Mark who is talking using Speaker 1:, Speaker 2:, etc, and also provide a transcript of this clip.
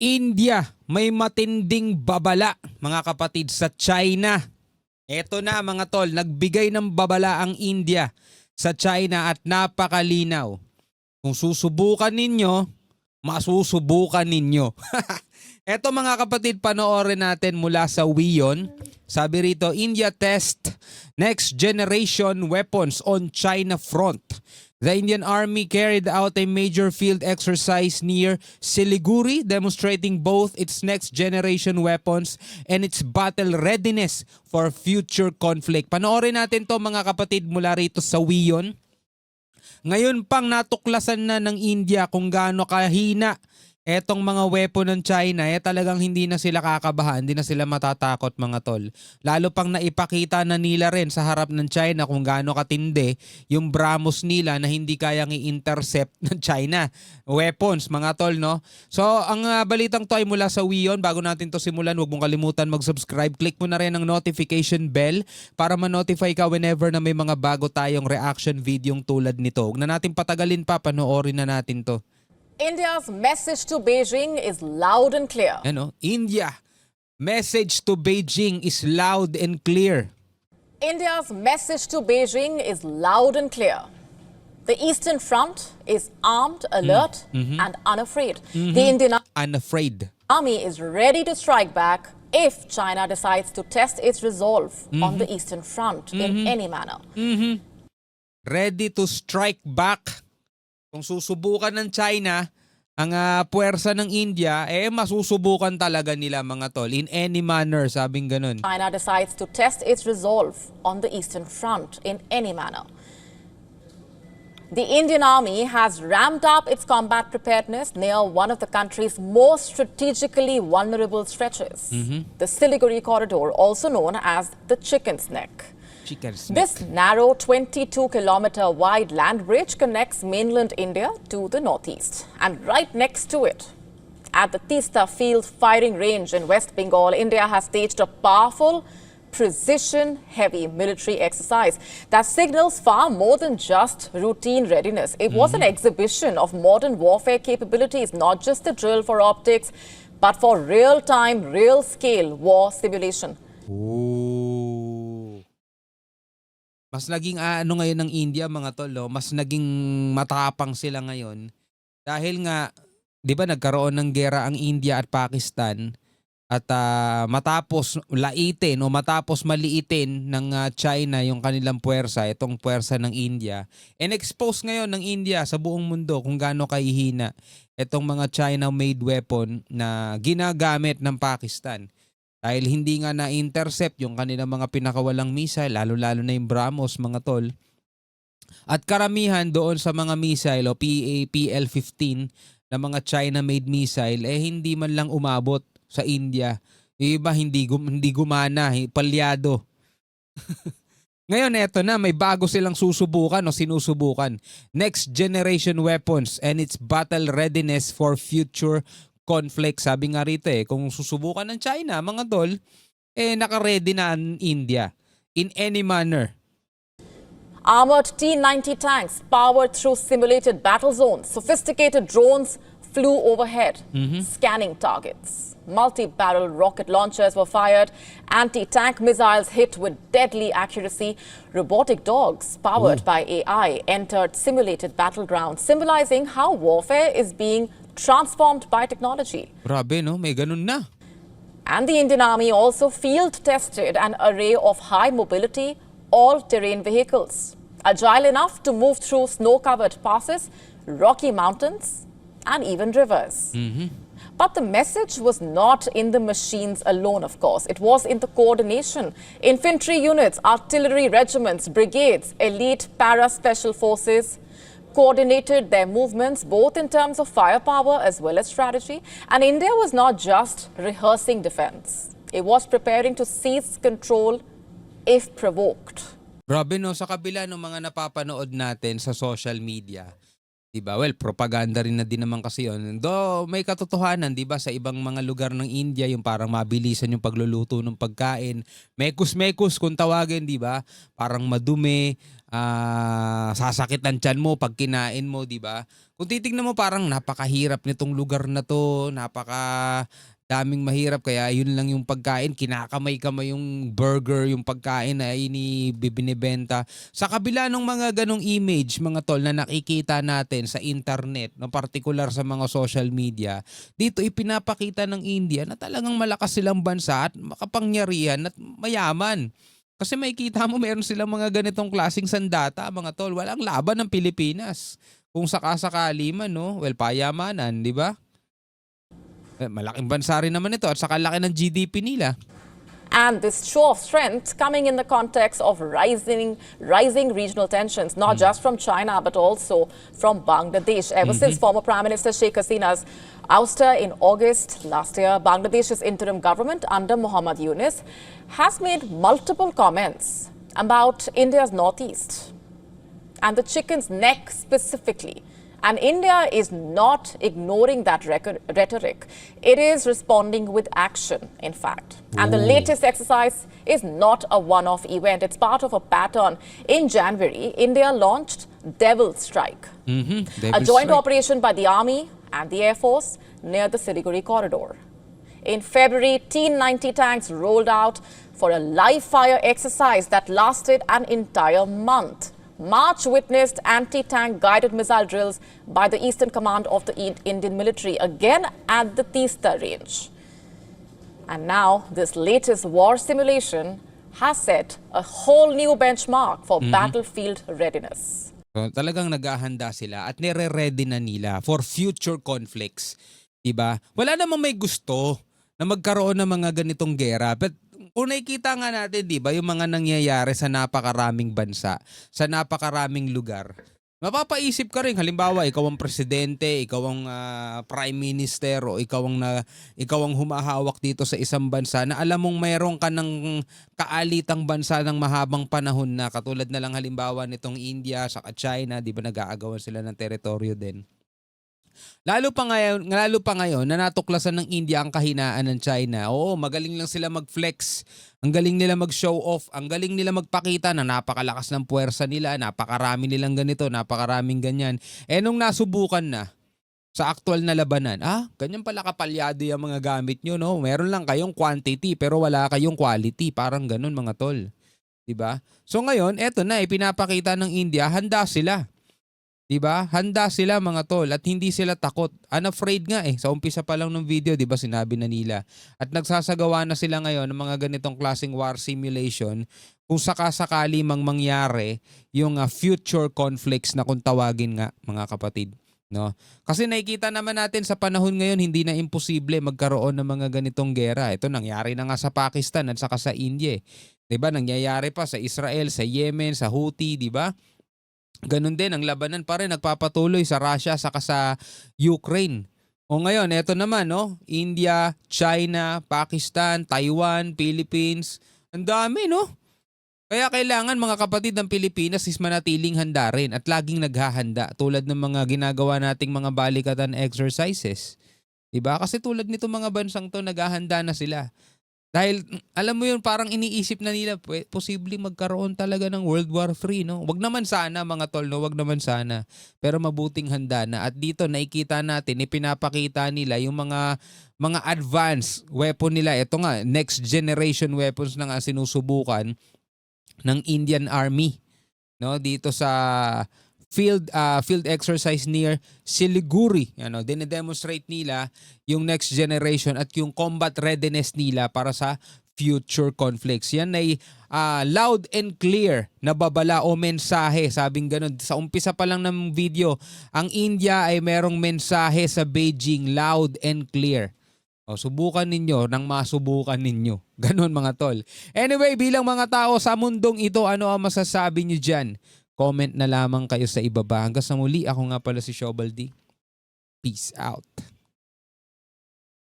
Speaker 1: India, may matinding babala mga kapatid sa China. Eto na mga tol, nagbigay ng babala ang India sa China at napakalinaw. Kung susubukan ninyo, masusubukan ninyo. Eto mga kapatid, panoorin natin mula sa WION. Sabi rito, India test next generation weapons on China front. The Indian Army carried out a major field exercise near Siliguri, demonstrating both its next-generation weapons and its battle readiness for future conflict. Panoorin natin to mga kapatid mula rito sa WION. Ngayon pang natuklasan na ng India kung gaano kahina etong mga weapon ng China, talagang hindi na sila kakabahan, hindi na sila matatakot mga tol. Lalo pang naipakita na nila rin sa harap ng China kung gaano katindi yung BrahMos nila na hindi kayang i-intercept ng China. Weapons mga tol, no? So ang balitang to ay mula sa WION. Bago natin to simulan, huwag mong kalimutan mag-subscribe. Click mo na rin ang notification bell para ma-notify ka whenever na may mga bago tayong reaction videong tulad nito. Huwag na natin patagalin pa, panoorin na natin to.
Speaker 2: India's message to Beijing is loud and clear.
Speaker 1: Ano? India, message to Beijing is loud and clear.
Speaker 2: India's message to Beijing is loud and clear. The Eastern Front is armed, alert, and unafraid. The Indian
Speaker 1: Unafraid.
Speaker 2: Army is ready to strike back if China decides to test its resolve on the Eastern Front in any manner.
Speaker 1: Ready to strike back. Kung susubukan ng China ang puwersa ng India, masusubukan talaga nila mga tol. In any manner, sabing ganun.
Speaker 2: China decides to test its resolve on the Eastern Front in any manner. The Indian Army has ramped up its combat preparedness near one of the country's most strategically vulnerable stretches, the Siliguri corridor, also known as the Chicken's Neck. This narrow 22-kilometer wide land bridge connects mainland India to the northeast. And right next to it, at the Teesta Field Firing Range in West Bengal, India has staged a powerful, precision-heavy military exercise that signals far more than just routine readiness. It was an exhibition of modern warfare capabilities, not just a drill for optics, but for real-time, real-scale war simulation.
Speaker 1: Ooh. Mas naging ngayon ng India mga tol, mas naging matapang sila ngayon. Dahil nga, di ba nagkaroon ng gera ang India at Pakistan at matapos laitin o matapos maliitin ng China yung kanilang puwersa, itong puwersa ng India, expose ngayon ng India sa buong mundo kung gaano kahihina itong mga China-made weapon na ginagamit ng Pakistan. Dahil hindi nga na-intercept yung kanilang mga pinakawalang missile, lalo-lalo na yung BrahMos mga tol. At karamihan doon sa mga missile o PL-15 na mga China-made missile, hindi man lang umabot sa India. Yung iba hindi gumana, palyado. Ngayon eto na, may bago silang susubukan o sinusubukan. Next generation weapons and its battle readiness for future conflict. Sabi nga rito kung susubukan ng China, mga tol, naka-ready na ang India in any manner.
Speaker 2: Armored T-90 tanks powered through simulated battle zones. Sophisticated drones flew overhead, scanning targets. Multi-barrel rocket launchers were fired. Anti-tank missiles hit with deadly accuracy. Robotic dogs powered by AI entered simulated battlegrounds, symbolizing how warfare is being transformed by technology.
Speaker 1: Grabe, no? May ganun na.
Speaker 2: And the Indian Army also field-tested an array of high-mobility, all-terrain vehicles, agile enough to move through snow-covered passes, rocky mountains, and even rivers. But the message was not in the machines alone, of course. It was in the coordination. Infantry units, artillery regiments, brigades, elite para-special forces coordinated their movements both in terms of firepower as well as strategy. And India was not just rehearsing defense. It was preparing to seize control if provoked.
Speaker 1: Grabe, no? Sa kabila ng mga napapanood natin sa social media, 'Di ba? Well, propaganda rin na din naman kasi 'yon. Though may katotohanan 'di ba sa ibang mga lugar ng India yung parang mabilisan yung pagluluto ng pagkain. Mekos-mekos kung tawagin 'di ba? Parang madumi, sasakit ang tiyan mo pag kinain mo 'di ba? Kung titingnan mo parang napakahirap nitong lugar na 'to, daming mahirap kaya yun lang yung pagkain, kinakamay-kamay yung burger, yung pagkain na binibenta. Sa kabila ng mga ganong image, mga tol, na nakikita natin sa internet, no, particular sa mga social media, dito ipinapakita ng India na talagang malakas silang bansa at makapangyarihan at mayaman. Kasi makikita mo meron silang mga ganitong klaseng sandata, mga tol. Walang laban ng Pilipinas. Kung sakasakali man, no? Well, payamanan, di ba? Malaking bansa rin naman ito at saka laki ng GDP nila.
Speaker 2: And this show of strength coming in the context of rising regional tensions, not just from China, but also from Bangladesh. Ever since former Prime Minister Sheikh Hasina's ouster in August last year, Bangladesh's interim government under Muhammad Yunus has made multiple comments about India's northeast and the chicken's neck specifically. And India is not ignoring that rhetoric. It is responding with action, in fact. And the latest exercise is not a one-off event. It's part of a pattern. In January, India launched Devil Strike, a joint operation by the Army and the Air Force near the Siliguri corridor. In February, T-90 tanks rolled out for a live-fire exercise that lasted an entire month. March witnessed anti-tank guided missile drills by the Eastern Command of the Indian military, again at the Teesta range. And now, this latest war simulation has set a whole new benchmark for battlefield readiness.
Speaker 1: So, talagang naghahanda sila at nire-ready na nila for future conflicts. Diba? Wala namang may gusto na magkaroon ng mga ganitong gera. But kung nakikita nga natin, di ba, yung mga nangyayari sa napakaraming bansa, sa napakaraming lugar, mapapaisip ka rin, halimbawa, ikaw ang presidente, ikaw ang prime minister, o ikaw ang humahawak dito sa isang bansa na alam mong mayroon ka ng kaalitang bansa ng mahabang panahon na katulad na lang halimbawa nitong India, saka China, di ba nag-aagawan sila ng teritoryo din. Lalo pa ngayon na natuklasan ng India ang kahinaan ng China. Oo, magaling lang sila mag-flex. Ang galing nila mag-show off. Ang galing nila magpakita na napakalakas ng puwersa nila, napakarami nilang ganito, napakaraming ganyan. Nung nasubukan na sa aktual na labanan, ganyan pala kapalyado yung mga gamit nyo, no? Meron lang kayong quantity pero wala kayong quality. Parang ganun, mga tol. Diba? So ngayon, eto na, ipinapakita ng India, handa sila. Diba? Handa sila, mga tol, at hindi sila takot. Unafraid nga sa umpisa pa lang ng video, diba, sinabi na nila. At nagsasagawa na sila ngayon ng mga ganitong klaseng war simulation kung sakasakali mang mangyari yung future conflicts na kung tawagin nga, mga kapatid. No? Kasi nakikita naman natin sa panahon ngayon, hindi na imposible magkaroon ng mga ganitong gera. Ito nangyari na nga sa Pakistan at saka sa India. Diba? Nangyayari pa sa Israel, sa Yemen, sa Houthi, diba? Ganun din, ang labanan pa rin nagpapatuloy sa Russia saka sa Ukraine. O ngayon, eto naman, no? India, China, Pakistan, Taiwan, Philippines. Ang dami, no? Kaya kailangan, mga kapatid, ng Pilipinas is manatiling handa rin at laging naghahanda tulad ng mga ginagawa nating mga balikatan exercises. Diba? Kasi tulad nito mga bansang to, naghahanda na sila. Dahil, alam mo yun, parang iniisip na nila, posibleng magkaroon talaga ng World War III, no? Wag naman sana, mga tol, no? Wag naman sana. Pero mabuting handa na. At dito, nakikita natin, ipinapakita nila yung mga advanced weapon nila. Ito nga, next generation weapons na nga sinusubukan ng Indian Army, no? Dito sa field exercise near Siliguri. Dinedemonstrate nila yung next generation at yung combat readiness nila para sa future conflicts. Yan ay loud and clear na babala o mensahe. Sabing ganun. Sa umpisa pa lang ng video, ang India ay merong mensahe sa Beijing, loud and clear. Subukan ninyo nang masubukan ninyo. Ganun, mga tol. Anyway, bilang mga tao sa mundong ito, ano ang masasabi nyo dyan? Comment na lamang kayo sa ibaba. Hanggang sa muli, ako nga pala si Shobaldi. Peace out.